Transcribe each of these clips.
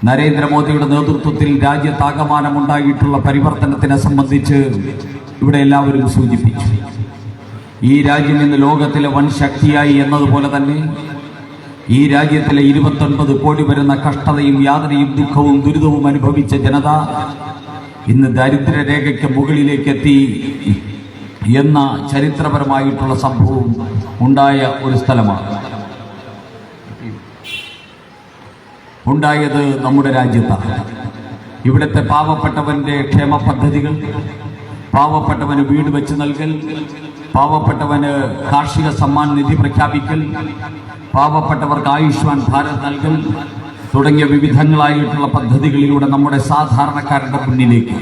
നരേന്ദ്രമോദിയുടെ നേതൃത്വത്തിൽ രാജ്യത്താകമാനമുണ്ടായിട്ടുള്ള പരിവർത്തനത്തിനെ സംബന്ധിച്ച് ഇവിടെ എല്ലാവരും സൂചിപ്പിച്ചു. ഈ രാജ്യം ഇന്ന് ലോകത്തിലെ വൻ ശക്തിയായി എന്നതുപോലെ തന്നെ ഈ രാജ്യത്തിലെ 29 കോടി വരുന്ന കഷ്ടതയും യാതനയും ദുഃഖവും ദുരിതവും അനുഭവിച്ച ജനത ഇന്ന് ദരിദ്രരേഖയ്ക്ക് മുകളിലേക്ക് എത്തി എന്ന ചരിത്രപരമായിട്ടുള്ള സംഭവം ഉണ്ടായ ഒരു സ്ഥലമാണ്. ഉണ്ടായത് നമ്മുടെ രാജ്യത്താണ്. ഇവിടുത്തെ പാവപ്പെട്ടവന്റെ ക്ഷേമ പദ്ധതികൾ, പാവപ്പെട്ടവന് വീട് വെച്ച് നൽകൽ, പാവപ്പെട്ടവന് കാർഷിക സമ്മാൻ നിധി പ്രഖ്യാപിക്കൽ, പാവപ്പെട്ടവർക്ക് ആയുഷ്മാൻ ഭാരത് നൽകൽ തുടങ്ങിയ വിവിധങ്ങളായിട്ടുള്ള പദ്ധതികളിലൂടെ നമ്മുടെ സാധാരണക്കാരുടെ മുന്നിലേക്ക്,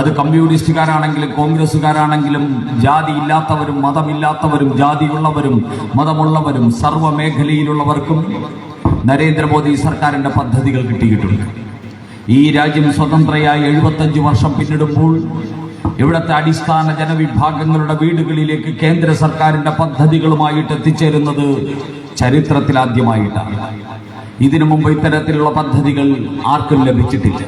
അത് കമ്മ്യൂണിസ്റ്റുകാരാണെങ്കിലും കോൺഗ്രസ്സുകാരാണെങ്കിലും ജാതി ഇല്ലാത്തവരും മതമില്ലാത്തവരും ജാതിയുള്ളവരും മതമുള്ളവരും സർവ്വ മേഖലയിലുള്ളവർക്കും നരേന്ദ്രമോദി സർക്കാരിന്റെ പദ്ധതികൾ കിട്ടിയിട്ടുണ്ട്. ഈ രാജ്യം സ്വതന്ത്രയായി 75 വർഷം പിന്നിടുമ്പോൾ ഇവിടുത്തെ അടിസ്ഥാന ജനവിഭാഗങ്ങളുടെ വീടുകളിലേക്ക് കേന്ദ്ര സർക്കാരിന്റെ പദ്ധതികളുമായിട്ട് എത്തിച്ചേരുന്നത് ചരിത്രത്തിലാദ്യമായിട്ടാണ്. ഇതിനു മുമ്പ് ഇത്തരത്തിലുള്ള പദ്ധതികൾ ആർക്കും ലഭിച്ചിട്ടില്ല.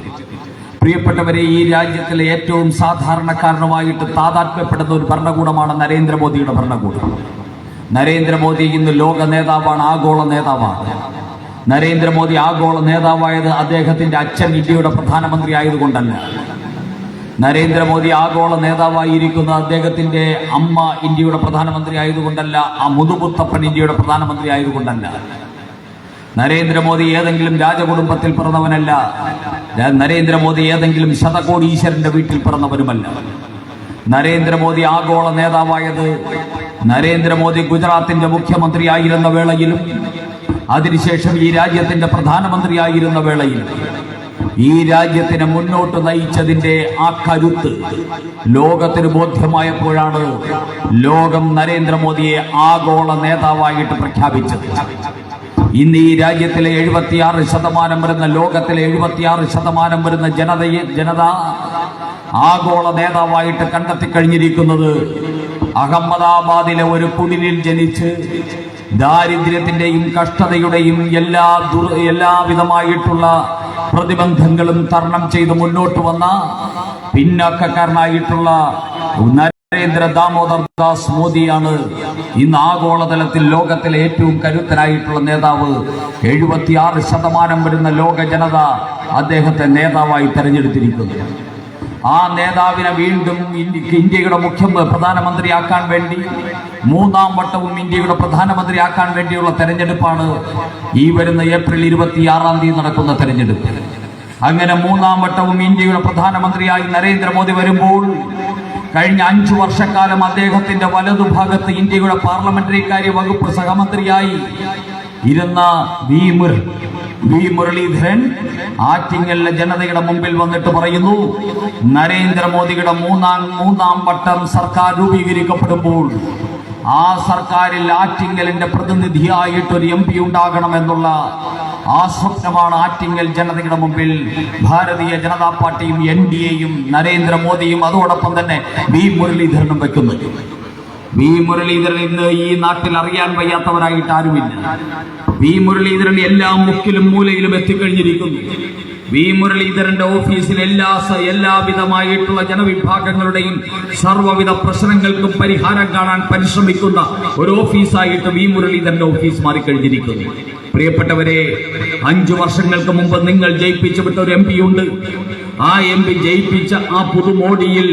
പ്രിയപ്പെട്ടവരെ, ഈ രാജ്യത്തിലെ ഏറ്റവും സാധാരണക്കാരനുമായിട്ട് താതാത്മ്യപ്പെടുന്ന ഒരു ഭരണകൂടമാണ് നരേന്ദ്രമോദിയുടെ ഭരണകൂടം. നരേന്ദ്രമോദി ഇന്ന് ലോക നേതാവാണ്, ആഗോള നേതാവാണ്. നരേന്ദ്രമോദി ആഗോള നേതാവായത് അദ്ദേഹത്തിന്റെ അച്ഛൻ ഇന്ത്യയുടെ പ്രധാനമന്ത്രി ആയതുകൊണ്ടല്ല. നരേന്ദ്രമോദി ആഗോള നേതാവായിരിക്കുന്ന അദ്ദേഹത്തിന്റെ അമ്മ ഇന്ത്യയുടെ പ്രധാനമന്ത്രി ആയതുകൊണ്ടല്ല, ആ മുതുമുത്തപ്പൻ ഇന്ത്യയുടെ പ്രധാനമന്ത്രി ആയതുകൊണ്ടല്ല. നരേന്ദ്രമോദി ഏതെങ്കിലും രാജകുടുംബത്തിൽ പിറന്നവനല്ല. നരേന്ദ്രമോദി ഏതെങ്കിലും ശതകോടീശ്വരന്റെ വീട്ടിൽ പിറന്നവനുമല്ല. നരേന്ദ്രമോദി ആഗോള നേതാവായത് നരേന്ദ്രമോദി ഗുജറാത്തിന്റെ മുഖ്യമന്ത്രിയായിരുന്ന വേളയിലും അതിനുശേഷം ഈ രാജ്യത്തിന്റെ പ്രധാനമന്ത്രിയായിരുന്ന വേളയിലും ഈ രാജ്യത്തിനെ മുന്നോട്ട് നയിച്ചതിന്റെ ആ കരുത്ത് ലോകത്തിന് ബോധ്യമായപ്പോഴാണ് ലോകം നരേന്ദ്രമോദിയെ ആഗോള നേതാവായിട്ട് പ്രഖ്യാപിച്ചത്. ഇന്ന് ഈ രാജ്യത്തിലെ 76% വരുന്ന, ലോകത്തിലെ 76% വരുന്ന ജനത ആഗോള നേതാവായിട്ട് കണ്ടെത്തിക്കഴിഞ്ഞിരിക്കുന്നത് അഹമ്മദാബാദിലെ ഒരു കുടിലിൽ ജനിച്ച് ദാരിദ്ര്യത്തിന്റെയും കഷ്ടതയുടെയും എല്ലാവിധമായിട്ടുള്ള പ്രതിബന്ധങ്ങളും തരണം ചെയ്ത് മുന്നോട്ട് വന്ന പിന്നാക്കക്കാരനായിട്ടുള്ള നരേന്ദ്ര ദാമോദർ ദാസ് മോദിയാണ് ഇന്ന് ആഗോളതലത്തിൽ ലോകത്തിലെ ഏറ്റവും കരുത്തനായിട്ടുള്ള നേതാവ്. 76% വരുന്ന ലോക ജനത അദ്ദേഹത്തെ നേതാവായി തെരഞ്ഞെടുത്തിരിക്കുന്നു. ആ നേതാവിനെ വീണ്ടും ഇന്ത്യയുടെ പ്രധാനമന്ത്രിയാക്കാൻ വേണ്ടി 3ാം വട്ടവും ഇന്ത്യയുടെ പ്രധാനമന്ത്രിയാക്കാൻ വേണ്ടിയുള്ള തെരഞ്ഞെടുപ്പാണ് ഈ വരുന്ന ഏപ്രിൽ 26-ാം തീയതി നടക്കുന്ന തെരഞ്ഞെടുപ്പ്. അങ്ങനെ 3ാം വട്ടവും ഇന്ത്യയുടെ പ്രധാനമന്ത്രിയായി നരേന്ദ്രമോദി വരുമ്പോൾ കഴിഞ്ഞ 5 വർഷക്കാലം അദ്ദേഹത്തിന്റെ വലതുഭാഗത്ത് ഇന്ത്യയുടെ പാർലമെന്ററി കാര്യ വകുപ്പ് സഹമന്ത്രിയായി ഇരുന്ന വി മുരളീധരൻ ആറ്റിങ്ങലിലെ ജനതയുടെ മുമ്പിൽ വന്നിട്ട് പറയുന്നു, നരേന്ദ്രമോദിയുടെ മൂന്നാം വട്ടം സർക്കാർ രൂപീകരിക്കപ്പെടുമ്പോൾ ആ സർക്കാരിൽ ആറ്റിങ്ങലിന്റെ പ്രതിനിധിയായിട്ടൊരു MP ഉണ്ടാകണമെന്നുള്ള ആ സ്വപ്നമാണ് ആറ്റിങ്ങൽ ജനതയുടെ മുമ്പിൽ ഭാരതീയ ജനതാ പാർട്ടിയും NDAയും നരേന്ദ്രമോദിയും അതോടൊപ്പം തന്നെ വി മുരളീധരനും വെക്കുന്നത്. വി മുരളീധരൻ ഇന്ന് ഈ നാട്ടിൽ അറിയാൻ വയ്യാത്തവരായിട്ട് ആരുമില്ല. വി മുരളീധരൻ എല്ലാ മുക്കിലും മൂലയിലും എത്തിക്കഴിഞ്ഞിരിക്കുന്നു. വി മുരളീധരന്റെ ഓഫീസിൽ എല്ലാവിധമായിട്ടുള്ള ജനവിഭാഗങ്ങളുടെയും സർവ്വവിധ പ്രശ്നങ്ങൾക്കും പരിഹാരം കാണാൻ പരിശ്രമിക്കുന്ന ഒരു ഓഫീസായിട്ട് വി മുരളീധരന്റെ ഓഫീസ് മാറിക്കഴിഞ്ഞിരിക്കുന്നു. പ്രിയപ്പെട്ടവരെ, 5 വർഷങ്ങൾക്ക് മുമ്പ് നിങ്ങൾ ജയിപ്പിച്ചു വിട്ട ഒരു MP ഉണ്ട്. ആ MP ജയിപ്പിച്ച ആ പുതുമോടിയിൽ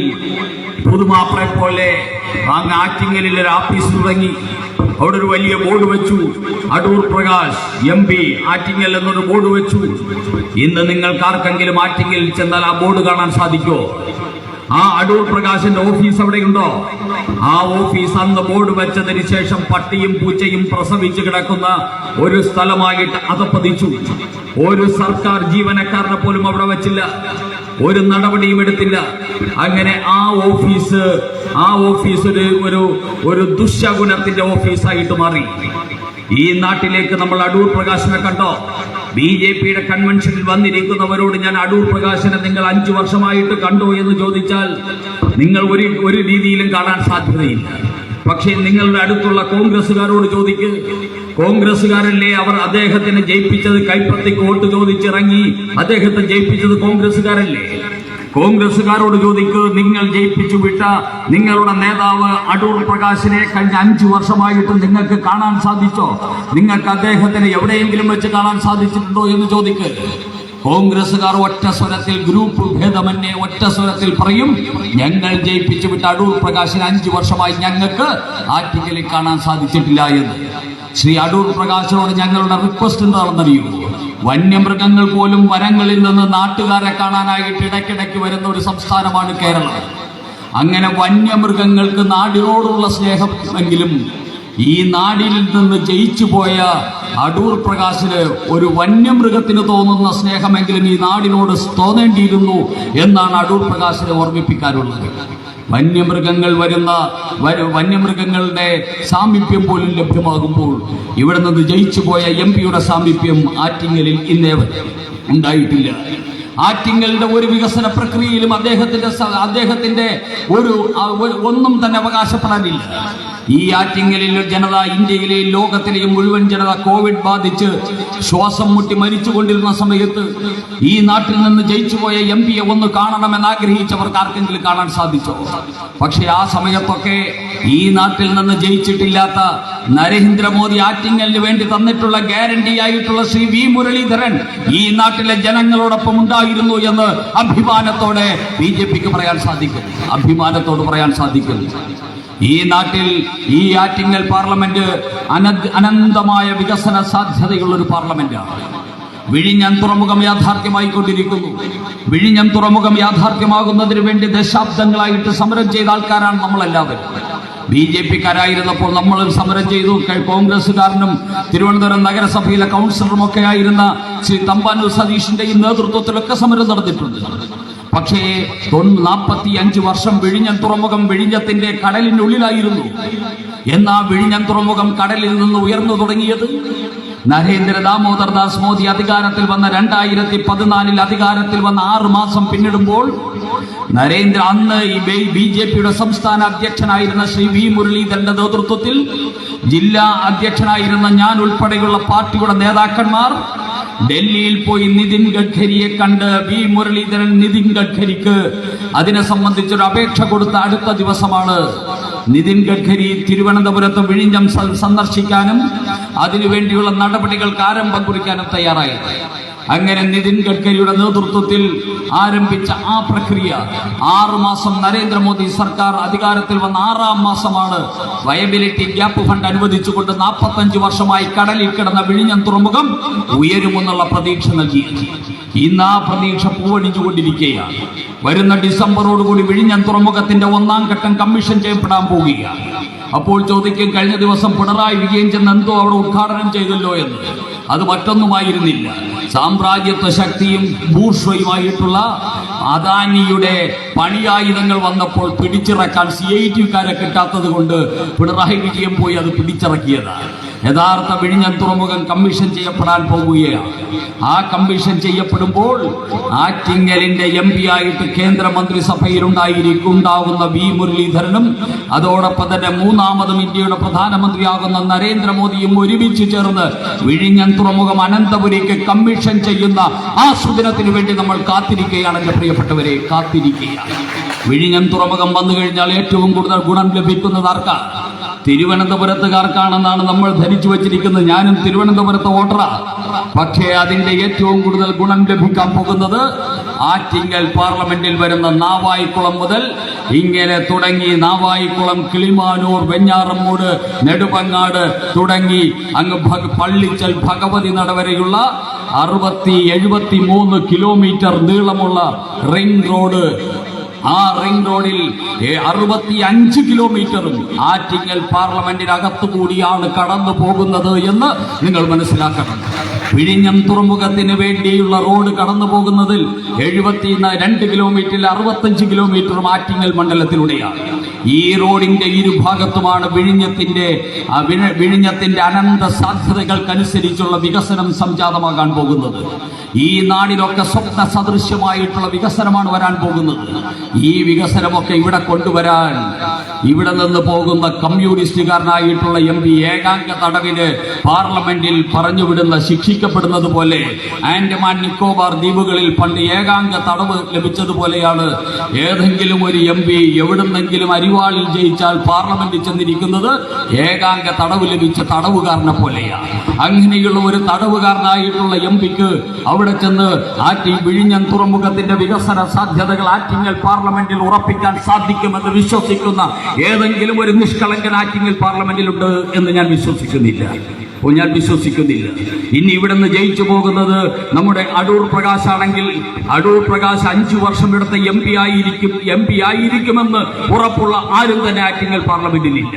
പുതുമാപ്രെ പോലെ അങ്ങ് ആറ്റിങ്ങലിൽ ഒരു ആഫീസ് തുടങ്ങി. അവിടെ ഒരു വലിയ ബോർഡ് വെച്ചു, അടൂർ പ്രകാശ് MP ആറ്റിങ്ങൽ എന്നൊരു ബോർഡ് വെച്ചു. ഇന്ന് നിങ്ങൾക്ക് ആർക്കെങ്കിലും ആറ്റിങ്ങലിൽ ചെന്നാൽ ആ ബോർഡ് കാണാൻ സാധിക്കുമോ? ആ അടൂർ പ്രകാശിന്റെ ഓഫീസ് അവിടെയുണ്ടോ? ആ ഓഫീസ് അന്ന് ബോർഡ് വെച്ചതിന് ശേഷം പട്ടിയും പൂച്ചയും പ്രസവിച്ച് കിടക്കുന്ന ഒരു സ്ഥലമായിട്ട് അതപ്പതിച്ചു. ഒരു സർക്കാർ ജീവനക്കാരനെ പോലും അവിടെ വെച്ചില്ല, ഒരു നടപടിയും എടുത്തില്ല. അങ്ങനെ ആ ഓഫീസ് ഒരു ദുശകുനത്തിന്റെ ഓഫീസായിട്ട് മാറി. ഈ നാട്ടിലേക്ക് നമ്മൾ അടൂർ പ്രകാശിനെ കണ്ടോ? BJPയുടെ കൺവെൻഷനിൽ വന്നിരിക്കുന്നവരോട് ഞാൻ അടൂർ പ്രകാശിനെ നിങ്ങൾ 5 വർഷമായിട്ട് കണ്ടോ എന്ന് ചോദിച്ചാൽ നിങ്ങൾ ഒരു രീതിയിലും കാണാൻ സാധ്യതയില്ല. പക്ഷേ നിങ്ങളുടെ അടുത്തുള്ള കോൺഗ്രസ്സുകാരോട് ചോദിക്കുക, കോൺഗ്രസ്സുകാരല്ലേ അവർ അദ്ദേഹത്തിന് ജയിപ്പിച്ചത്? കൈപ്പത്തിക്ക് വോട്ട് ചോദിച്ചിറങ്ങി അദ്ദേഹത്തെ ജയിപ്പിച്ചത് കോൺഗ്രസ്സുകാരല്ലേ? കോൺഗ്രസ്സുകാരോട് ചോദിക്കൂ, നിങ്ങൾ ജയിപ്പിച്ചു വിട്ട നിങ്ങളുടെ നേതാവ് അടൂർ പ്രകാശിനെ കഴിഞ്ഞ 5 വർഷമായിട്ട് നിങ്ങൾക്ക് കാണാൻ സാധിച്ചോ? നിങ്ങൾക്ക് അദ്ദേഹത്തിന് എവിടെയെങ്കിലും വെച്ച് കാണാൻ സാധിച്ചിട്ടുണ്ടോ എന്ന് ചോദിക്ക്. കോൺഗ്രസ്സുകാർ ഒറ്റ സ്വരത്തിൽ, ഗ്രൂപ്പ് ഭേദമന്യേ ഒറ്റ സ്വരത്തിൽ പറയും, ഞങ്ങൾ ജയിപ്പിച്ചു വിട്ട അടൂർ പ്രകാശിന് 5 വർഷമായി ഞങ്ങൾക്ക് ആറ്റിങ്ങലിൽ കാണാൻ സാധിച്ചിട്ടില്ല എന്ന്. ശ്രീ അടൂർ പ്രകാശിനോട് ഞങ്ങളുടെ റിക്വസ്റ്റ് എന്താണെന്നറിയൂ? വന്യമൃഗങ്ങൾ പോലും വനങ്ങളിൽ നിന്ന് നാട്ടുകാരെ കാണാനായിട്ട് ഇടയ്ക്കിടയ്ക്ക് വരുന്ന ഒരു സംസ്ഥാനമാണ് കേരളം. അങ്ങനെ വന്യമൃഗങ്ങൾക്ക് നാടിനോടുള്ള സ്നേഹമെങ്കിലും ഈ നാടിൽ നിന്ന് ജയിച്ചു പോയ അടൂർ പ്രകാശിന് ഒരു വന്യമൃഗത്തിന് തോന്നുന്ന സ്നേഹമെങ്കിലും ഈ നാടിനോട് തോന്നേണ്ടിയിരുന്നു എന്നാണ് അടൂർ പ്രകാശിനെ ഓർമ്മിപ്പിക്കാറുള്ളത്. വന്യമൃഗങ്ങളുടെ സാമീപ്യം പോലും ലഭ്യമാകുമ്പോൾ ഇവിടെ നിന്ന് ജയിച്ചു പോയ MP-യുടെ സാമീപ്യം ആറ്റിങ്ങലിൽ ഇന്നേ ഉണ്ടായിട്ടില്ല. ആറ്റിങ്ങലിന്റെ ഒരു വികസന പ്രക്രിയയിലും അദ്ദേഹത്തിന്റെ ഒന്നും തന്നെ അവകാശപ്പെടാനില്ല. ഈ ആറ്റിങ്ങലിൽ ജനത, ഇന്ത്യയിലെയും ലോകത്തിലെയും മുഴുവൻ ജനത കോവിഡ് ബാധിച്ച് ശ്വാസം മുട്ടി മരിച്ചുകൊണ്ടിരുന്ന സമയത്ത് ഈ നാട്ടിൽ നിന്ന് ജയിച്ചുപോയ MP-യെ ഒന്ന് കാണണമെന്ന് ആഗ്രഹിച്ചവർക്ക് ആർക്കെങ്കിലും കാണാൻ സാധിച്ചോ? പക്ഷെ ആ സമയത്തൊക്കെ ഈ നാട്ടിൽ നിന്ന് ജയിച്ചിട്ടില്ലാത്ത നരേന്ദ്രമോദി ആറ്റിങ്ങലിന് വേണ്ടി തന്നിട്ടുള്ള ഗ്യാരണ്ടി ആയിട്ടുള്ള ശ്രീ V. മുരളീധരൻ ഈ നാട്ടിലെ ജനങ്ങളോടൊപ്പം ഉണ്ടായിരുന്നു എന്ന് അഭിമാനത്തോടെ BJP-ക്ക് പറയാൻ സാധിക്കും. അഭിമാനത്തോട് പറയാൻ സാധിക്കും. ഈ നാട്ടിൽ ഈ ആറ്റിങ്ങൽ പാർലമെന്റ് അനന്തമായ വികസന സാധ്യതയുള്ളൊരു പാർലമെന്റാണ്. വിഴിഞ്ഞം തുറമുഖം യാഥാർത്ഥ്യമായിക്കൊണ്ടിരിക്കുന്നു. വിഴിഞ്ഞം തുറമുഖം യാഥാർത്ഥ്യമാകുന്നതിന് വേണ്ടി ദശാബ്ദങ്ങളായിട്ട് സമരം ചെയ്ത ആൾക്കാരാണ് നമ്മളെല്ലാവരും. BJP-ക്കാരായിരുന്നപ്പോൾ നമ്മളും സമരം ചെയ്തു. കോൺഗ്രസ്സുകാരനും തിരുവനന്തപുരം നഗരസഭയിലെ കൗൺസിലറും ഒക്കെ ആയിരുന്ന ശ്രീ തമ്പാനൂർ സതീഷിന്റെയും നേതൃത്വത്തിലൊക്കെ സമരം നടന്നിട്ടുണ്ട്. പക്ഷേ 45 വർഷം വിഴിഞ്ഞം തുറമുഖം വിഴിഞ്ഞത്തിന്റെ കടലിനുള്ളിലായിരുന്നു. എന്നാ വിഴിഞ്ഞം തുറമുഖം കടലിൽ നിന്ന് ഉയർന്നു തുടങ്ങിയത് നരേന്ദ്ര ദാമോദർദാസ് മോദി അധികാരത്തിൽ വന്ന 2014 അധികാരത്തിൽ വന്ന 6 മാസം പിന്നിടുമ്പോൾ അന്ന് ഈ BJP-യുടെ സംസ്ഥാന അധ്യക്ഷനായിരുന്ന ശ്രീ V. മുരളീധരന്റെ നേതൃത്വത്തിൽ ജില്ലാ അധ്യക്ഷനായിരുന്ന ഞാൻ ഉൾപ്പെടെയുള്ള പാർട്ടിയുടെ നേതാക്കന്മാർ ഡൽഹിയിൽ പോയി നിതിൻ ഗഡ്കരിയെ കണ്ട് V. മുരളീധരൻ നിതിൻ ഗഡ്കരിക്ക് അതിനെ സംബന്ധിച്ചൊരു അപേക്ഷ കൊടുത്ത അടുത്ത ദിവസമാണ് നിതിൻ ഗഡ്കരി തിരുവനന്തപുരത്ത് വിഴിഞ്ഞം സന്ദർശിക്കാനും അതിനുവേണ്ടിയുള്ള നടപടികൾക്ക് ആരംഭം കുറിക്കാനും തയ്യാറായത്. അങ്ങനെ നിതിൻ ഗഡ്കരിയുടെ നേതൃത്വത്തിൽ ആരംഭിച്ച ആ പ്രക്രിയ 6 മാസം നരേന്ദ്രമോദി സർക്കാർ അധികാരത്തിൽ വന്ന 6ാം മാസമാണ് വയബിലിറ്റി ഗ്യാപ്പ് ഫണ്ട് അനുവദിച്ചുകൊണ്ട് 45 വർഷമായി കടലിൽ കിടന്ന വിഴിഞ്ഞം തുറമുഖം ഉയരുമെന്നുള്ള പ്രതീക്ഷ നൽകിയത്. ഇന്ന് ആ പ്രതീക്ഷ പൂവണിഞ്ഞുകൊണ്ടിരിക്കുകയാണ്. വരുന്ന ഡിസംബറോടുകൂടി വിഴിഞ്ഞം തുറമുഖത്തിന്റെ 1ാം ഘട്ടം കമ്മീഷൻ ചെയ്യപ്പെടാൻ പോവുകയാണ്. അപ്പോൾ ചോദിക്കും, കഴിഞ്ഞ ദിവസം പിണറായി വിജയൻ ചെന്ന് എന്തോ അവിടെ ഉദ്ഘാടനം ചെയ്തല്ലോ എന്ന്. അത് മറ്റൊന്നുമായിരുന്നില്ല, സാമ്രാജ്യത്വ ശക്തിയും ബൂർഷ്വയുമായിട്ടുള്ള അദാനിയുടെ പണിയായുധങ്ങൾ വന്നപ്പോൾ പിടിച്ചിറക്കാൻ CIT-കാരെ കിട്ടാത്തത് കൊണ്ട് പിണറായി വിജയൻ പോയി അത് പിടിച്ചിറക്കിയതാണ്. യഥാർത്ഥ വിഴിഞ്ഞം തുറമുഖം കമ്മീഷൻ ചെയ്യപ്പെടാൻ പോകുകയാണ്. ആ കമ്മീഷൻ ചെയ്യപ്പെടുമ്പോൾ ആറ്റിങ്ങലിന്റെ MP-ആയിട്ട് കേന്ദ്രമന്ത്രിസഭയിൽ ഉണ്ടാകുന്ന V. മുരളീധരനും അതോടൊപ്പം തന്നെ 3ാമതും ഇന്ത്യയുടെ പ്രധാനമന്ത്രിയാകുന്ന നരേന്ദ്രമോദിയും ഒരുമിച്ച് ചേർന്ന് വിഴിഞ്ഞം തുറമുഖം അനന്തപുരിക്ക് കമ്മീഷൻ ചെയ്യുന്ന ആ സുദിനത്തിന് വേണ്ടി നമ്മൾ കാത്തിരിക്കുകയാണ്. എന്റെ പ്രിയപ്പെട്ടവരെ, കാത്തിരിക്കുകയാണ്. വിഴിഞ്ഞം തുറമുഖം വന്നു കഴിഞ്ഞാൽ ഏറ്റവും കൂടുതൽ ഗുണം ലഭിക്കുന്നത് ആർക്കാണ്? തിരുവനന്തപുരത്തുകാർക്കാണെന്നാണ് നമ്മൾ ധരിച്ചു വച്ചിരിക്കുന്നത്. ഞാനും തിരുവനന്തപുരത്ത് വോട്ടറാണ്. പക്ഷേ അതിന്റെ ഏറ്റവും കൂടുതൽ ഗുണം ലഭിക്കാൻ പോകുന്നത് ആറ്റിങ്ങൽ പാർലമെന്റിൽ വരുന്ന നാവായിക്കുളം മുതൽ ഇങ്ങനെ തുടങ്ങി നാവായിക്കുളം, കിളിമാനൂർ, വെഞ്ഞാറമ്മൂട്, നെടുമങ്ങാട് തുടങ്ങി അങ്ങ് പള്ളിച്ചൽ ഭഗവതി നട വരെയുള്ള 73 കിലോമീറ്റർ നീളമുള്ള റിംഗ് റോഡ്. ആ റിംഗ് റോഡിൽ 65 കിലോമീറ്ററും ആറ്റിങ്ങൽ പാർലമെന്റിനകത്തു കൂടിയാണ് കടന്നു പോകുന്നത് എന്ന് നിങ്ങൾ മനസ്സിലാക്കണം. വിഴിഞ്ഞം തുറമുഖത്തിന് വേണ്ടിയുള്ള റോഡ് കടന്നു പോകുന്നതിൽ 72 കിലോമീറ്ററിൽ 65 കിലോമീറ്ററും ആറ്റിങ്ങൽ മണ്ഡലത്തിലൂടെയാണ്. ഈ റോഡിന്റെ ഇരുഭാഗത്തുമാണ് വിഴിഞ്ഞത്തിന്റെ അനന്ത സാധ്യതകൾക്കനുസരിച്ചുള്ള വികസനം സംജാതമാകാൻ പോകുന്നത്. ഈ നാടിനൊക്കെ സ്വപ്ന സദൃശ്യമായിട്ടുള്ള വികസനമാണ് വരാൻ പോകുന്നത്. ഈ വികസനമൊക്കെ ഇവിടെ കൊണ്ടുവരാൻ ഇവിടെ നിന്ന് പോകുന്ന കമ്മ്യൂണിസ്റ്റുകാരനായിട്ടുള്ള MP ഏകാംഗ തടവിന് പാർലമെന്റിൽ പറഞ്ഞുവിടുന്ന ശിക്ഷിക്കപ്പെടുന്നത് പോലെ ആൻഡമാൻ നിക്കോബാർ ദ്വീപുകളിൽ പണ്ട് ഏകാംഗ തടവ് ലഭിച്ചതുപോലെയാണ് ഏതെങ്കിലും ഒരു MP എവിടുന്നെങ്കിലും അരിവാളിൽ ജയിച്ചാൽ പാർലമെന്റിൽ ചെന്നിരിക്കുന്നത് ഏകാംഗ തടവ് ലഭിച്ച തടവുകാരനെ പോലെയാണ്. അങ്ങനെയുള്ള ഒരു തടവുകാരനായിട്ടുള്ള MP-ക്ക് അവിടെ ചെന്ന് വിഴിഞ്ഞം തുറമുഖത്തിന്റെ വികസന സാധ്യതകൾ ആറ്റിങ്ങൽ പാർലമെന്റിൽ ഉറപ്പിക്കാൻ സാധിക്കുമെന്ന് വിശ്വസിക്കുന്ന ഏതെങ്കിലും ഒരു നിഷ്കളങ്കൻ ആറ്റിങ്ങൽ പാർലമെന്റിലുണ്ട് എന്ന് ഞാൻ വിശ്വസിക്കുന്നില്ല. ഇനി ഇവിടെ നിന്ന് ജയിച്ചു പോകുന്നത് നമ്മുടെ അടൂർ പ്രകാശ് ആണെങ്കിൽ അടൂർ പ്രകാശ് 5 വർഷം ഇവിടുത്തെ MP ആയിരിക്കുമെന്ന് ഉറപ്പുള്ള ആരും തന്നെ ആറ്റിങ്ങൽ പാർലമെന്റിലില്ല.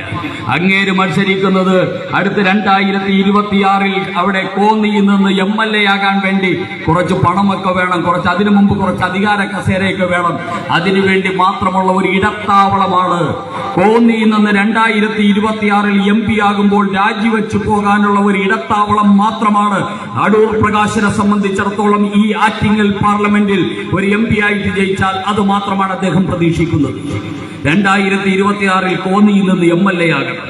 അങ്ങേര് മത്സരിക്കുന്നത് അടുത്ത 2026 അവിടെ കോന്നിയിൽ നിന്ന് MLA ആകാൻ വേണ്ടി കുറച്ച് പണമൊക്കെ വേണം, അതിനു മുമ്പ് കുറച്ച് അധികാര കസേരയൊക്കെ വേണം. അതിനുവേണ്ടി മാത്രമുള്ള ഒരു ഇടത്താവളമാണ് കോന്നിയിൽ നിന്ന് 2026 MP ആകുമ്പോൾ രാജിവെച്ചു പോകാനുള്ള ഒരു ഇടത്താവളം മാത്രമാണ് അടൂർ പ്രകാശിനെ സംബന്ധിച്ചിടത്തോളം. ഈ ആറ്റിങ്ങൽ പാർലമെന്റിൽ ഒരു MP ആയിട്ട് ജയിച്ചാൽ അത് മാത്രമാണ് അദ്ദേഹം പ്രതീക്ഷിക്കുന്നത്. 2026 കോന്നിയിൽ നിന്ന് MLA ആകണം.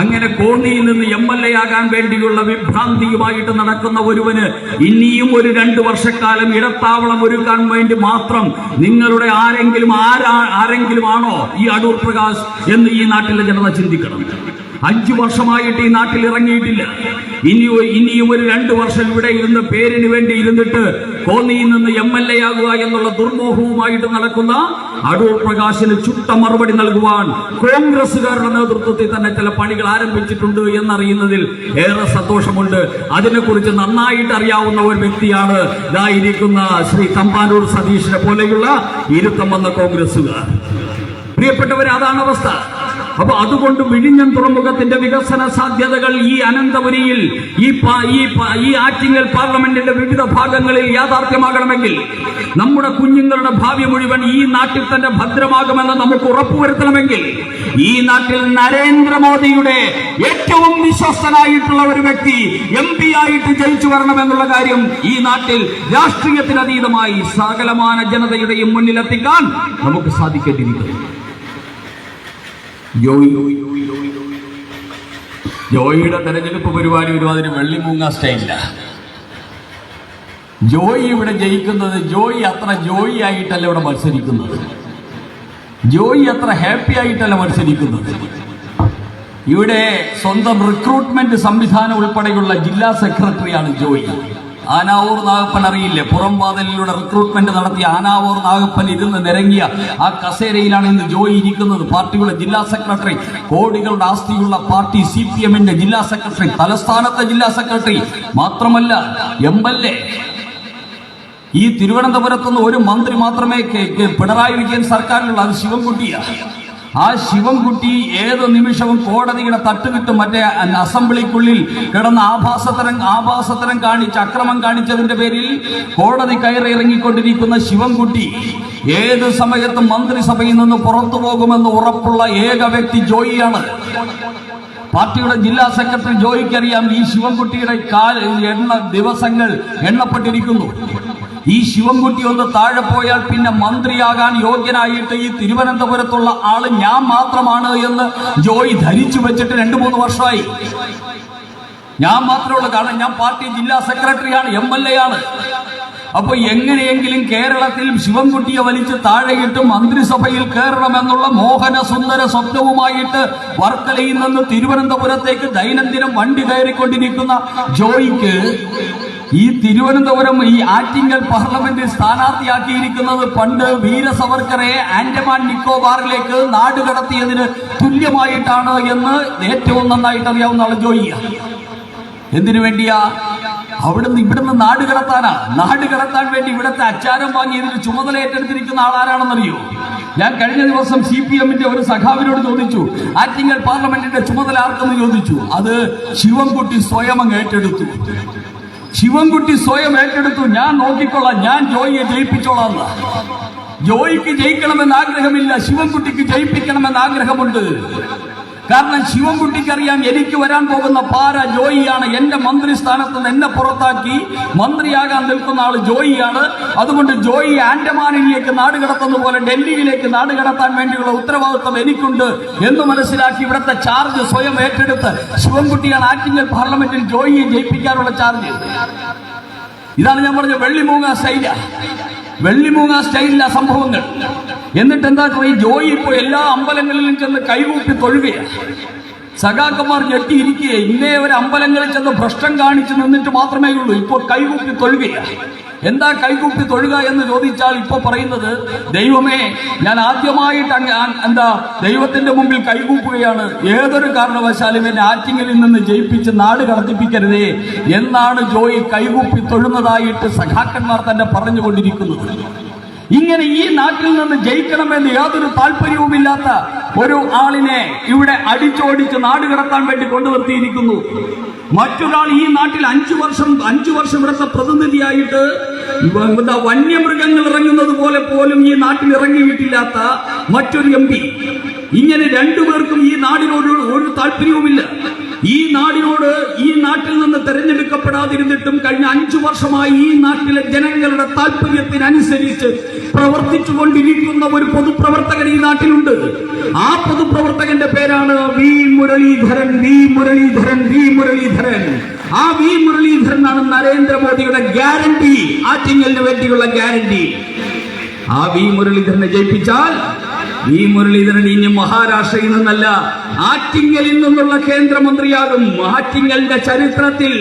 അങ്ങനെ കോന്നിയിൽ നിന്ന് MLA ആകാൻ വേണ്ടിയുള്ള വിഭ്രാന്തിയുമായിട്ട് നടക്കുന്ന ഒരുവന് ഇനിയും ഒരു 2 വർഷക്കാലം ഇടത്താവളം ഒരുക്കാൻ വേണ്ടി മാത്രം നിങ്ങളുടെ ആരെങ്കിലും ആണോ ഈ അടൂർ പ്രകാശ് എന്ന് ഈ നാട്ടിലെ ജനത ചിന്തിക്കണം. 5 വർഷമായിട്ട് ഈ നാട്ടിൽ ഇറങ്ങിയിട്ടില്ല. ഇനിയും ഒരു 2 വർഷം ഇവിടെ ഇരുന്ന് പേരിന് വേണ്ടി ഇരുന്നിട്ട് കോന്നിയിൽ നിന്ന് MLA ആകുക എന്നുള്ള ദുർമോഹവുമായിട്ട് നടക്കുന്ന അടൂർ പ്രകാശിന് ചുട്ട മറുപടി നൽകുവാൻ കോൺഗ്രസുകാരുടെ നേതൃത്വത്തിൽ തന്നെ ചില പണികൾ ആരംഭിച്ചിട്ടുണ്ട് എന്നറിയുന്നതിൽ ഏറെ സന്തോഷമുണ്ട്. അതിനെക്കുറിച്ച് നന്നായിട്ട് അറിയാവുന്ന ഒരു വ്യക്തിയാണ് ഇതായിരിക്കുന്ന ശ്രീ തമ്പാനൂർ സതീഷിനെ പോലെയുള്ള ഇരുത്തം വന്ന കോൺഗ്രസുകാർ. പ്രിയപ്പെട്ടവരെ, അതാണ് അവസ്ഥ. അപ്പൊ അതുകൊണ്ട് വിഴിഞ്ഞം തുറമുഖത്തിന്റെ വികസന സാധ്യതകൾ ഈ അനന്തപുരിയിൽ ഈ ആറ്റിങ്ങൽ പാർലമെന്റിന്റെ വിവിധ ഭാഗങ്ങളിൽ യാഥാർത്ഥ്യമാകണമെങ്കിൽ നമ്മുടെ കുഞ്ഞുങ്ങളുടെ ഭാവി മുഴുവൻ ഈ നാട്ടിൽ തന്നെ ഭദ്രമാകുമെന്ന് നമുക്ക് ഉറപ്പുവരുത്തണമെങ്കിൽ ഈ നാട്ടിൽ നരേന്ദ്രമോദിയുടെ ഏറ്റവും വിശ്വസ്തനായിട്ടുള്ള ഒരു വ്യക്തി MP ആയിട്ട് ജയിച്ചു വരണമെന്നുള്ള കാര്യം ഈ നാട്ടിൽ രാഷ്ട്രീയത്തിനതീതമായി സകലമാന ജനതയുടെയും മുന്നിലെത്തിക്കാൻ നമുക്ക് സാധിക്കേണ്ടിയിരിക്കുന്നു. ജോയിയുടെ തെരഞ്ഞെടുപ്പ് പരിപാടി ഒരുമാതിരി വെള്ളിമൂങ്ങ സ്റ്റൈലില്ല. ജോയി ഇവിടെ ജയിക്കുന്നത് ജോയി അത്ര ജോയി ആയിട്ടല്ല ഇവിടെ മത്സരിക്കുന്നത്. ജോയി അത്ര ഹാപ്പി ആയിട്ടല്ല മത്സരിക്കുന്നത്. ഇവിടെ സ്വന്തം റിക്രൂട്ട്മെന്റ് സംവിധാനം ഉൾപ്പെടെയുള്ള ജില്ലാ സെക്രട്ടറിയാണ് ജോയി. ആനാവൂർ നാഗപ്പൻ അറിയില്ലേ, പുറംവാതിലിലൂടെ റിക്രൂട്ട്മെന്റ് നടത്തിയ ആനാവൂർ നാഗപ്പൻ ഇരുന്ന് നിരങ്ങിയ ആ കസേരയിലാണ് ഇന്ന് ജോയി ഇരിക്കുന്നത്. പാർട്ടിയുടെ ജില്ലാ സെക്രട്ടറി, കോടികളുടെ ആസ്തിയുള്ള പാർട്ടി CPM-ന്റെ ജില്ലാ സെക്രട്ടറി, തലസ്ഥാനത്തെ ജില്ലാ സെക്രട്ടറി, മാത്രമല്ല MLA. ഈ തിരുവനന്തപുരത്തുനിന്ന് ഒരു മന്ത്രി മാത്രമേ പിണറായി വിജയൻ സർക്കാരിലുള്ള, അത് ശിവൻകുട്ടിയാണ്. ആ ശിവൻകുട്ടി ഏത് നിമിഷവും കോടതിയുടെ തട്ടുകിട്ടും മറ്റേ അസംബ്ലിക്കുള്ളിൽ കിടന്ന് ആഭാസത്തരം കാണിച്ച് അക്രമം കാണിച്ചതിന്റെ പേരിൽ കോടതി കയറി ഇറങ്ങിക്കൊണ്ടിരിക്കുന്ന ശിവൻകുട്ടി ഏത് സമയത്തും മന്ത്രിസഭയിൽ നിന്ന് പുറത്തു പോകുമെന്ന് ഉറപ്പുള്ള ഏക വ്യക്തി ജോയിയാണ്. പാർട്ടിയുടെ ജില്ലാ സെക്രട്ടറി ജോയിക്കറിയാം ഈ ശിവൻകുട്ടിയുടെ ദിവസങ്ങൾ എണ്ണപ്പെട്ടിരിക്കുന്നു. ഈ ശിവൻകുട്ടി ഒന്ന് താഴെ പോയാൽ പിന്നെ മന്ത്രിയാകാൻ യോഗ്യനായിട്ട് ഈ തിരുവനന്തപുരത്തുള്ള ആള് ഞാൻ മാത്രമാണ് എന്ന് ജോയി ധരിച്ചു വെച്ചിട്ട് 2-3 വർഷമായി. ഞാൻ മാത്രമേ ഉള്ളൂ, കാരണം ഞാൻ പാർട്ടി ജില്ലാ സെക്രട്ടറിയാണ്, MLA ആണ്. അപ്പൊ എങ്ങനെയെങ്കിലും കേരളത്തിൽ ശിവൻകുട്ടിയെ വലിച്ച് താഴെയിട്ട് മന്ത്രിസഭയിൽ കയറണമെന്നുള്ള മോഹന സുന്ദര സ്വപ്നവുമായിട്ട് വർക്കലയിൽ നിന്ന് തിരുവനന്തപുരത്തേക്ക് ദൈനംദിനം വണ്ടി കയറിക്കൊണ്ടിരിക്കുന്ന ജോയിക്ക് ഈ തിരുവനന്തപുരം ഈ ആറ്റിങ്ങൽ പാർലമെന്റിൽ സ്ഥാനാർത്ഥിയാക്കിയിരിക്കുന്നത് പണ്ട് വീര സവർക്കറെ ആൻഡമാൻ നിക്കോബാറിലേക്ക് നാടുകടത്തിയതിന് തുല്യമായിട്ടാണ് എന്ന് ഏറ്റവും നന്നായിട്ട് അറിയാവുന്ന ആൾ ജോയിയാണ്. എന്തിനു വേണ്ടിയാ? ഇവിടുന്ന് നാട് കടത്താൻ വേണ്ടി ഇവിടുത്തെ അച്ചാരം വാങ്ങി ഇതിന് ചുമതല ഏറ്റെടുത്തിരിക്കുന്ന ആളാരാണെന്നറിയോ? ഞാൻ കഴിഞ്ഞ ദിവസം CPM-ന്റെ ഒരു സഖാവിനോട് ചോദിച്ചു, ആറ്റിങ്ങൽ പാർലമെന്റിന്റെ ചുമതല ആർക്കെന്ന് ചോദിച്ചു. അത് ശിവൻകുട്ടി സ്വയം ഏറ്റെടുത്തു. ഞാൻ നോക്കിക്കൊള്ളാം, ഞാൻ ജോയിയെ ജയിപ്പിച്ചോളാം. ജോയിക്ക് ജയിക്കണമെന്ന് ആഗ്രഹമില്ല, ശിവൻകുട്ടിക്ക് ജയിപ്പിക്കണമെന്ന് ആഗ്രഹമുണ്ട്. കാരണം ശിവൻകുട്ടിക്കറിയാം എനിക്ക് വരാൻ പോകുന്ന പാര ജോയിയാണ്. എന്റെ മന്ത്രിസ്ഥാനത്ത് നിന്ന് എന്നെ പുറത്താക്കി മന്ത്രിയാകാൻ നിൽക്കുന്ന ആള് ജോയിയാണ്. അതുകൊണ്ട് ജോയി ആൻഡമാനിലേക്ക് നാടുകടത്തുന്ന പോലെ ഡൽഹിയിലേക്ക് നാടുകടത്താൻ വേണ്ടിയുള്ള ഉത്തരവാദിത്വം എനിക്കുണ്ട് എന്ന് മനസ്സിലാക്കി ഇവിടുത്തെ ചാർജ് സ്വയം ഏറ്റെടുത്ത് ശിവൻകുട്ടിയാണ് ആറ്റിങ്ങൽ പാർലമെന്റിൽ ജോയിയെ ജയിപ്പിക്കാനുള്ള ചാർജ്. ഇതാണ് ഞാൻ പറഞ്ഞ വെള്ളിമൂങ്ങ സ്റ്റൈലിലെ സംഭവങ്ങൾ. എന്നിട്ട് എന്താ ഈ ജോയി ഇപ്പോൾ എല്ലാ അമ്പലങ്ങളിലും ചെന്ന് കൈകൂപ്പി തൊഴുകയാണ്. സഖാക്കന്മാർ ഞെട്ടിയിരിക്കുക. ഇന്നേ ഒരു അമ്പലങ്ങളിൽ ചെന്ന് ഭ്രഷ്ടം കാണിച്ചു നിന്നിട്ട് മാത്രമേ ഉള്ളൂ. ഇപ്പോൾ കൈകൂപ്പി തൊഴുകയാണ്. എന്താ കൈകൂപ്പി തൊഴുക എന്ന് ചോദിച്ചാൽ ഇപ്പൊ പറയുന്നത്, ദൈവമേ, ഞാൻ ആദ്യമായിട്ട് ദൈവത്തിന്റെ മുമ്പിൽ കൈകൂപ്പുകയാണ്. ഏതൊരു കാരണവശാലും എന്നെ ആറ്റിങ്ങലിൽ നിന്ന് ജയിപ്പിച്ച് നാട് കടത്തിപ്പിക്കരുതേ എന്നാണ് ജോയി കൈകൂപ്പി തൊഴുന്നതായിട്ട് സഖാക്കന്മാർ തന്നെ പറഞ്ഞുകൊണ്ടിരിക്കുന്നത്. ഇങ്ങനെ ഈ നാട്ടിൽ നിന്ന് ജയിക്കണമെന്ന് യാതൊരു താല്പര്യവുമില്ലാത്ത ഒരു ആളിനെ ഇവിടെ അടിച്ചോടിച്ച് നാട് കടത്താൻ വേണ്ടി കൊണ്ടുവരുത്തിയിരിക്കുന്നു. മറ്റൊരാൾ ഈ നാട്ടിൽ 5 വർഷം ഇവിടുത്തെ പ്രതിനിധിയായിട്ട് വന്യമൃഗങ്ങൾ ഇറങ്ങുന്നത് പോലെ പോലും ഈ നാട്ടിൽ ഇറങ്ങിയിട്ടില്ലാത്ത മറ്റൊരു MP. ഇങ്ങനെ രണ്ടുപേർക്കും ഈ നാടിനോട് ഒരു താല്പര്യവുമില്ല. ഈ നാട്ടിൽ നിന്ന് തെരഞ്ഞെടുക്കപ്പെടാതിരുന്നിട്ടും കഴിഞ്ഞ 5 വർഷമായി ഈ നാട്ടിലെ ജനങ്ങളുടെ താല്പര്യത്തിനനുസരിച്ച് പ്രവർത്തിച്ചു കൊണ്ടിരിക്കുന്ന ഒരു പൊതുപ്രവർത്തകൻ ഈ നാട്ടിലുണ്ട്. ആ പൊതുപ്രവർത്തകന്റെ പേരാണ് വി മുരളീധരൻ. ആ വി മുരളീധരനാണ് നരേന്ദ്രമോദിയുടെ ഗ്യാരണ്ടി, ആറ്റിങ്ങലിന് വേണ്ടിയുള്ള ഗ്യാരണ്ടി. ആ വി മുരളീധരനെ ജയിപ്പിച്ചാൽ വി മുരളീധരൻ ഇനി മഹാരാഷ്ട്രയിൽ നിന്നല്ല ആറ്റിങ്ങലിൽ നിന്നുള്ള കേന്ദ്രമന്ത്രിയാകും. ആറ്റിങ്ങലിന്റെ ചരിത്രത്തിൽ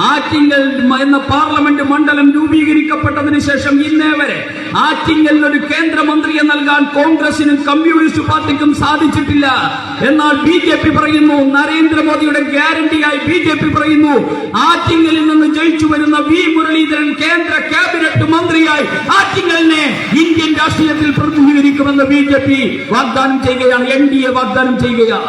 ആറ്റിങ്ങൽ എന്ന പാർലമെന്റ് മണ്ഡലം രൂപീകരിക്കപ്പെട്ടതിന് ശേഷം ഇന്നേ വരെ ആറ്റിങ്ങലിന് ഒരു കേന്ദ്രമന്ത്രിയെ നൽകാൻ കോൺഗ്രസിനും കമ്മ്യൂണിസ്റ്റ് പാർട്ടിക്കും സാധിച്ചിട്ടില്ല. എന്നാൽ BJP പറയുന്നു, നരേന്ദ്രമോദിയുടെ ഗ്യാരണ്ടിയായി BJP പറയുന്നു, ആറ്റിങ്ങലിൽ നിന്ന് ജയിച്ചു വരുന്ന വി മുരളീധരൻ കേന്ദ്ര ക്യാബിനറ്റ് മന്ത്രിയായി ആറ്റിങ്ങലിനെ ഇന്ത്യൻ രാഷ്ട്രീയത്തിൽ പ്രതിനിധീകരിക്കുമെന്ന് BJP വാഗ്ദാനം ചെയ്യുകയാണ്. NDA വാഗ്ദാനം ചെയ്യുകയാണ്.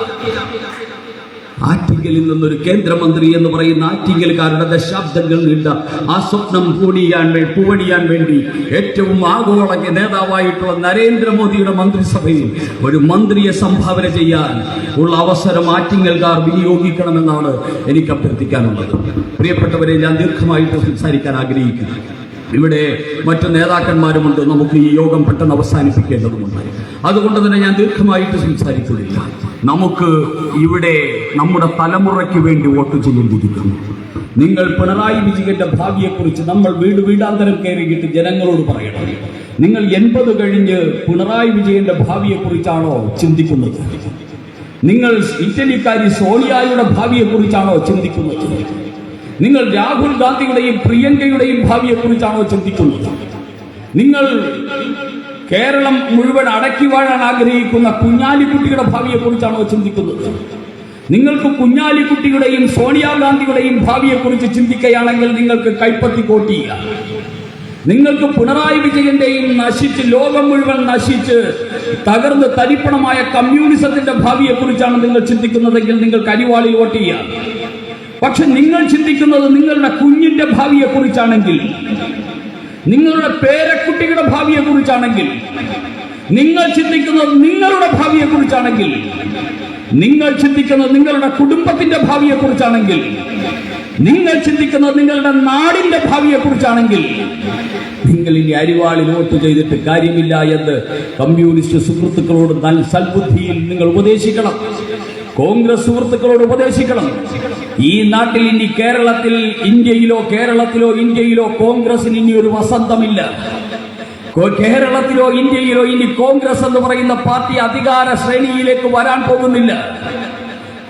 ആറ്റിങ്ങലിൽ നിന്നൊരു കേന്ദ്രമന്ത്രി എന്ന് പറയുന്ന ആറ്റിങ്ങൽക്കാരുടെ ദശാബ്ദങ്ങൾ നീണ്ട ആ സ്വപ്നം പൂവണിയാൻ വേണ്ടി ഏറ്റവും ആഗോള നേതാവായിട്ടുള്ള നരേന്ദ്രമോദിയുടെ മന്ത്രിസഭയിൽ ഒരു മന്ത്രിയെ സംഭാവന ചെയ്യാൻ ഉള്ള അവസരം ആറ്റിങ്ങൽക്കാർ വിനിയോഗിക്കണമെന്നാണ് എനിക്ക് അഭ്യർത്ഥിക്കാനുള്ളത്. പ്രിയപ്പെട്ടവരെ, ഞാൻ ദീർഘമായിട്ട് സംസാരിക്കാൻ ആഗ്രഹിക്കുന്നു. ഇവിടെ മറ്റു നേതാക്കന്മാരുമുണ്ട്. നമുക്ക് ഈ യോഗം പെട്ടെന്ന് അവസാനിപ്പിക്കേണ്ടതുണ്ട്. അതുകൊണ്ട് തന്നെ ഞാൻ ദീർഘമായിട്ട് സംസാരിക്കുന്നില്ല. നമുക്ക് ഇവിടെ നമ്മുടെ തലമുറയ്ക്ക് വേണ്ടി വോട്ട് ചെയ്യേണ്ടിയിരിക്കുന്നു. നിങ്ങൾ പിണറായി വിജയന്റെ ഭാവിയെക്കുറിച്ച് നമ്മൾ വീടാന്തരം കയറിയിട്ട് ജനങ്ങളോട് പറയണം. നിങ്ങൾ 80 കഴിഞ്ഞ് പിണറായി വിജയന്റെ ഭാവിയെക്കുറിച്ചാണോ ചിന്തിക്കുന്നത്? നിങ്ങൾ ഇറ്റലിക്കാരി സോണിയായുടെ ഭാവിയെക്കുറിച്ചാണോ ചിന്തിക്കുന്നത്? നിങ്ങൾ രാഹുൽ ഗാന്ധിയുടെയും പ്രിയങ്കയുടെയും ഭാവിയെക്കുറിച്ചാണോ ചിന്തിക്കുന്നത്? നിങ്ങൾ കേരളം മുഴുവൻ അടക്കി വാഴാൻ ആഗ്രഹിക്കുന്ന കുഞ്ഞാലിക്കുട്ടിയുടെ ഭാവിയെക്കുറിച്ചാണോ ചിന്തിക്കുന്നത്? നിങ്ങൾക്ക് കുഞ്ഞാലിക്കുട്ടിയുടെയും സോണിയാഗാന്ധിയുടെയും ഭാവിയെക്കുറിച്ച് ചിന്തിക്കുകയാണെങ്കിൽ നിങ്ങൾക്ക് കൈപ്പത്തി കോട്ട് ചെയ്യാം. നിങ്ങൾക്ക് പിണറായി വിജയന്റെയും ലോകം മുഴുവൻ നശിച്ച് തകർന്ന് തരിപ്പണമായ കമ്മ്യൂണിസത്തിന്റെ ഭാവിയെക്കുറിച്ചാണ് നിങ്ങൾ ചിന്തിക്കുന്നതെങ്കിൽ നിങ്ങൾക്ക് അരിവാളിൽ വോട്ട് ചെയ്യാം. പക്ഷെ നിങ്ങൾ ചിന്തിക്കുന്നത് നിങ്ങളുടെ കുഞ്ഞിന്റെ ഭാവിയെക്കുറിച്ചാണെങ്കിൽ, നിങ്ങളുടെ പേരക്കുട്ടിയുടെ ഭാവിയെക്കുറിച്ചാണെങ്കിൽ, നിങ്ങൾ ചിന്തിക്കുന്നത് നിങ്ങളുടെ ഭാവിയെക്കുറിച്ചാണെങ്കിൽ, നിങ്ങൾ ചിന്തിക്കുന്നത് നിങ്ങളുടെ കുടുംബത്തിന്റെ ഭാവിയെക്കുറിച്ചാണെങ്കിൽ, നിങ്ങൾ ചിന്തിക്കുന്നത് നിങ്ങളുടെ നാടിന്റെ ഭാവിയെക്കുറിച്ചാണെങ്കിൽ, നിങ്ങൾ ഇനി അരിവാളിൽ വോട്ട് ചെയ്തിട്ട് കാര്യമില്ല എന്ന് കമ്മ്യൂണിസ്റ്റ് സുഹൃത്തുക്കളോട് നല്ല സൽബുദ്ധിയിൽ നിങ്ങൾ ഉപദേശിക്കണം. കോൺഗ്രസ് സുഹൃത്തുക്കളോട് ഉപദേശിക്കണം. ഈ നാട്ടിൽ ഇനി ഇന്ത്യയിലോ കോൺഗ്രസിന് ഇനി ഒരു വസന്തമില്ല. കേരളത്തിലോ ഇന്ത്യയിലോ ഇനി കോൺഗ്രസ് എന്ന് പറയുന്ന പാർട്ടി അധികാര ശ്രേണിയിലേക്ക് വരാൻ പോകുന്നില്ല.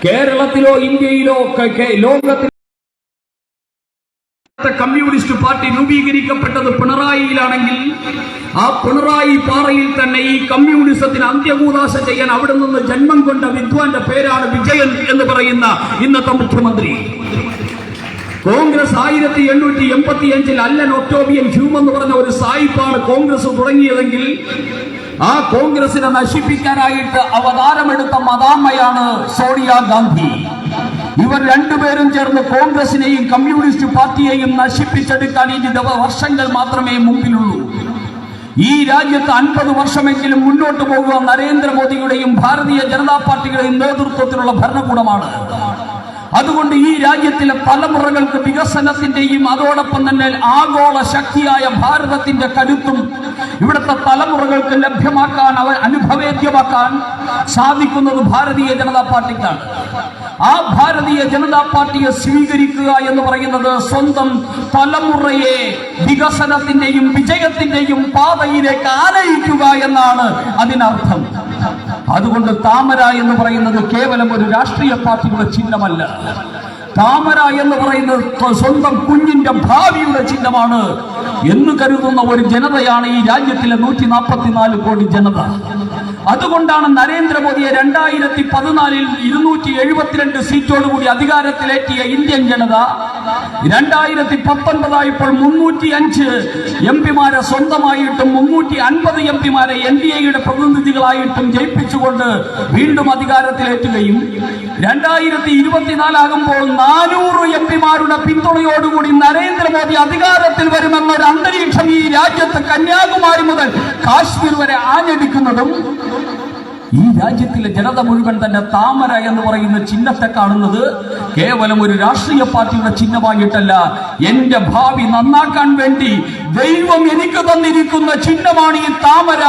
കേരളത്തിലോ ഇന്ത്യയിലോ ലോകത്തിൽ കമ്മ്യൂണിസ്റ്റ് പാർട്ടി രൂപീകരിക്കപ്പെട്ടത് പിണറായിയിലാണെങ്കിൽ ആ പിണറായി പാറയിൽ തന്നെ ഈ കമ്മ്യൂണിസത്തിന് അന്ത്യകൂദാശ ചെയ്യാൻ അവിടെ നിന്ന് ജന്മം കൊണ്ട വിദ്വാന്റെ പേരാണ് വിജയൻ എന്ന് പറയുന്ന ഇന്നത്തെ മുഖ്യമന്ത്രി. കോൺഗ്രസ് 1885 അല്ലൻ ഒക്ടോബിയൻ ഹ്യൂം എന്ന് പറഞ്ഞ ഒരു സായിപ്പാണ് കോൺഗ്രസ് തുടങ്ങിയതെങ്കിൽ ആ കോൺഗ്രസിനെ നശിപ്പിക്കാനായിട്ട് അവതാരമെടുത്ത മദാമ്മയാണ് സോണിയാഗാന്ധി. ഇവർ രണ്ടുപേരും ചേർന്ന് കോൺഗ്രസിനെയും കമ്മ്യൂണിസ്റ്റ് പാർട്ടിയെയും നശിപ്പിച്ചെടുക്കാൻ ഇനി വർഷങ്ങൾ മാത്രമേ മുമ്പിലുള്ളൂ. ഈ രാജ്യത്ത് 50 വർഷമെങ്കിലും മുന്നോട്ട് പോകുക നരേന്ദ്രമോദിയുടെയും ഭാരതീയ ജനതാ പാർട്ടിയുടെയും നേതൃത്വത്തിലുള്ള ഭരണകൂടമാണ്. അതുകൊണ്ട് ഈ രാജ്യത്തിലെ തലമുറകൾക്ക് വികസനത്തിന്റെയും അതോടൊപ്പം തന്നെ ആഗോള ശക്തിയായ ഭാരതത്തിന്റെ കരുത്തും ഇവിടുത്തെ തലമുറകൾക്ക് ലഭ്യമാക്കാൻ അനുഭവേദ്യമാക്കാൻ സാധിക്കുന്നത് ഭാരതീയ ജനതാ പാർട്ടിക്കാണ്. ആ ഭാരതീയ ജനതാ പാർട്ടിയെ സ്വീകരിക്കുക എന്ന് പറയുന്നത് സ്വന്തം തലമുറയെ വികസനത്തിന്റെയും വിജയത്തിന്റെയും പാതയിലേക്ക് ആനയിക്കുക എന്നാണ് അതിനർത്ഥം. അതുകൊണ്ട് താമര എന്ന് പറയുന്നത് കേവലം ഒരു രാഷ്ട്രീയ പാർട്ടിയുടെ ചിഹ്നമല്ല. താമര എന്ന് പറയുന്നത് സ്വന്തം കുഞ്ഞിന്റെ ഭാവിയുടെ ചിഹ്നമാണ് എന്ന് കരുതുന്ന ഒരു ജനതയാണ് ഈ രാജ്യത്തിലെ 144 കോടി ജനത. അതുകൊണ്ടാണ് നരേന്ദ്രമോദിയെ 2014 272 സീറ്റോടുകൂടി അധികാരത്തിലേറ്റിയ ഇന്ത്യൻ ജനത 2019 ആയപ്പോൾ 305 എംപിമാരെ സ്വന്തമായിട്ടും 350 എംപിമാരെ NDAയുടെ പ്രതിനിധികളായിട്ടും ജയിപ്പിച്ചുകൊണ്ട് വീണ്ടും അധികാരത്തിലേറ്റുകയും 2024 ആകുമ്പോൾ 400 എംപിമാരുടെ പിന്തുണയോടുകൂടി നരേന്ദ്രമോദി അധികാരത്തിൽ വരുമെന്നൊരു അന്തരീക്ഷം ഈ രാജ്യത്ത് കന്യാകുമാരി മുതൽ കാശ്മീർ വരെ ആഞ്ഞടിക്കുന്നതും ഈ രാജ്യത്തിലെ ജനത മുഴുവൻ തന്നെ താമര എന്ന് പറയുന്ന ചിഹ്നത്തെ കാണുന്നത് കേവലം ഒരു രാഷ്ട്രീയ പാർട്ടിയുടെ ചിഹ്നമായിട്ടല്ല, എന്റെ ഭാവി നന്നാക്കാൻ വേണ്ടി ദൈവം എനിക്ക് തന്നിരിക്കുന്ന ചിഹ്നമാണ് ഈ താമര,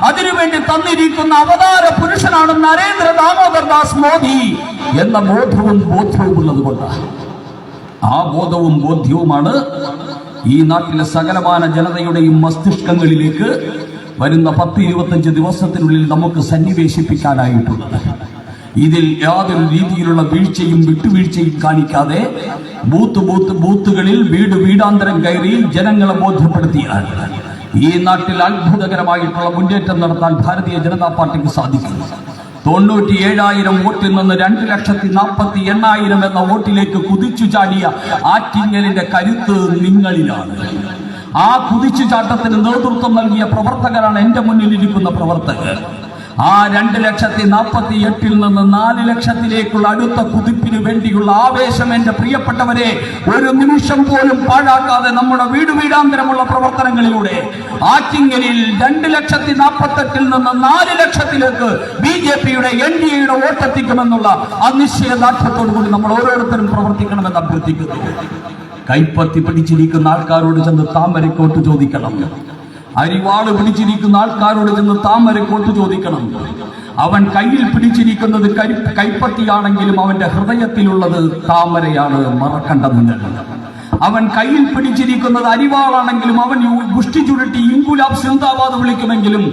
അതിനുവേണ്ടി തന്നിരിക്കുന്ന അവതാര പുരുഷനാണ് നരേന്ദ്ര ദാമോദർ ദാസ് മോദി എന്ന ബോധവും ഉള്ളത് കൊണ്ടാണ്. ആ ബോധവും ബോധ്യവുമാണ് ഈ നാട്ടിലെ സകലമാന ജനതയുടെയും മസ്തിഷ്കങ്ങളിലേക്ക് വരുന്ന 10-25 ദിവസത്തിനുള്ളിൽ നമുക്ക് സന്നിവേശിപ്പിക്കാനായിട്ടുള്ളത്. ഇതിൽ യാതൊരു രീതിയിലുള്ള വീഴ്ചയും വിട്ടുവീഴ്ചയും കാണിക്കാതെ ബൂത്തുകളിൽ വീടാന്തരം കയറി ജനങ്ങളെ ബോധ്യപ്പെടുത്തിയാൽ ഈ നാട്ടിൽ അത്ഭുതകരമായിട്ടുള്ള മുന്നേറ്റം നടത്താൻ ഭാരതീയ ജനതാ പാർട്ടിക്ക് സാധിക്കും. 97,000 വോട്ടിൽ നിന്ന് 2,48,000 എന്ന വോട്ടിലേക്ക് കുതിച്ചു ചാടിയ ആറ്റിങ്ങലിന്റെ കരുത്ത് നിങ്ങളിലാണ്. ആ കുതിച്ചുചാട്ടത്തിന് നേതൃത്വം നൽകിയ പ്രവർത്തകരാണ് എന്റെ മുന്നിലിരിക്കുന്ന പ്രവർത്തകർ. ആ 2,48,000 നിന്ന് 4 ലക്ഷത്തിലേക്കുള്ള അടുത്ത കുതിപ്പിന് വേണ്ടിയുള്ള ആവേശം എന്റെ പ്രിയപ്പെട്ടവരെ ഒരു നിമിഷം പോലും പാഴാക്കാതെ നമ്മുടെ വീടാന്തരമുള്ള പ്രവർത്തനങ്ങളിലൂടെ ആറ്റിങ്ങലിൽ 2,48,000 നിന്ന് 4 ലക്ഷത്തിലേക്ക് BJPയുടെ NDAയുടെ വോട്ടെത്തിക്കുമെന്നുള്ള അനിശ്ചയദാർഢ്യത്തോടു കൂടി നമ്മൾ ഓരോരുത്തരും പ്രവർത്തിക്കണമെന്ന് അഭ്യർത്ഥിക്കുന്നു. കൈപ്പത്തി പിടിച്ചിരിക്കുന്ന ആൾക്കാരോട് ചെന്ന് താമരക്കോട്ട് ചോദിക്കണം. അരിവാള് പിടിച്ചിരിക്കുന്ന ആൾക്കാരോട് ചെന്ന് താമരക്കോട്ട് ചോദിക്കണം. അവൻ കയ്യിൽ പിടിച്ചിരിക്കുന്നത് കൈപ്പത്തിയാണെങ്കിലും അവന്റെ ഹൃദയത്തിലുള്ളത് താമരയാണ്, മറക്കണ്ടെന്ന്. അവൻ കയ്യിൽ പിടിച്ചിരിക്കുന്നത് അരിവാളാണെങ്കിലും അവൻ ഗുഷ്ടി ചുരുട്ടി ഇൻകുലാബ് സിന്ദാബാദ് വിളിക്കുമെങ്കിലും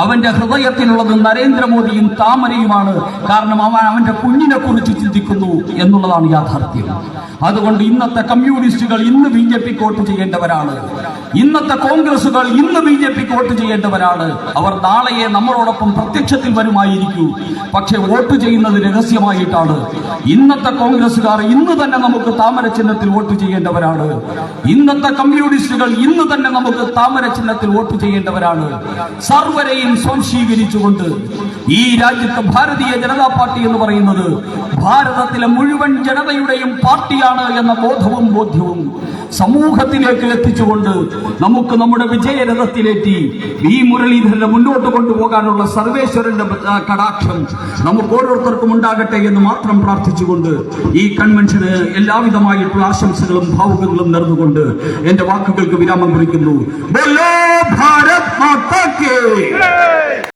അവന്റെ ഹൃദയത്തിലുള്ളത് നരേന്ദ്രമോദിയും താമരയുമാണ്. കാരണം അവന്റെ കുഞ്ഞിനെ കുറിച്ച് ചിന്തിക്കുന്നു എന്നുള്ളതാണ് യാഥാർത്ഥ്യം. അതുകൊണ്ട് ഇന്നത്തെ കമ്മ്യൂണിസ്റ്റുകൾ ഇന്ന് BJPക്ക് വോട്ട് ചെയ്യേണ്ടവരാണ്. ഇന്നത്തെ കോൺഗ്രസുകൾ ഇന്ന് BJPക്ക് വോട്ട് ചെയ്യേണ്ടവരാണ്. അവർ നാളെയെ നമ്മളോടൊപ്പം പ്രത്യക്ഷത്തിൽ വരുമായിരിക്കൂ, പക്ഷെ വോട്ട് ചെയ്യുന്നത് രഹസ്യമായിട്ടാണ്. ഇന്നത്തെ കോൺഗ്രസുകാർ ഇന്ന് തന്നെ നമുക്ക് താമര ചിഹ്നത്തിൽ വോട്ട് ചെയ്യേണ്ടവരാണ്. ഇന്നത്തെ കമ്മ്യൂണിസ്റ്റുകൾ ഇന്ന് തന്നെ നമുക്ക് താമര ചിഹ്നത്തിൽ വോട്ട് ചെയ്യേണ്ടവരാണ്. സർവരെയും സ്വാംശീകരിച്ചുകൊണ്ട് ഈ രാജ്യത്ത് ഭാരതീയ ജനതാ പാർട്ടി എന്ന് പറയുന്നത് ഭാരതത്തിലെ മുഴുവൻ ജനതയുടെയും പാർട്ടിയാണ് എന്ന ബോധ്യവും സമൂഹത്തിലേക്ക് എത്തിച്ചുകൊണ്ട് നമുക്ക് നമ്മുടെ വിജയരഥത്തിലേറ്റി ഈ മുരളീധരനെ മുന്നോട്ട് കൊണ്ടുപോകാനുള്ള സർവേശ്വരന്റെ കടാക്ഷം നമുക്ക് ഓരോരുത്തർക്കും ഉണ്ടാകട്ടെ എന്ന് മാത്രം പ്രാർത്ഥിച്ചുകൊണ്ട് ഈ കൺവെൻഷന് എല്ലാവിധമായിട്ടുള്ള ആശംസകളും ഭാവുകങ്ങളും നേർന്നുകൊണ്ട് എന്റെ വാക്കുകൾക്ക് വിരാമം കുറിക്കുന്നു.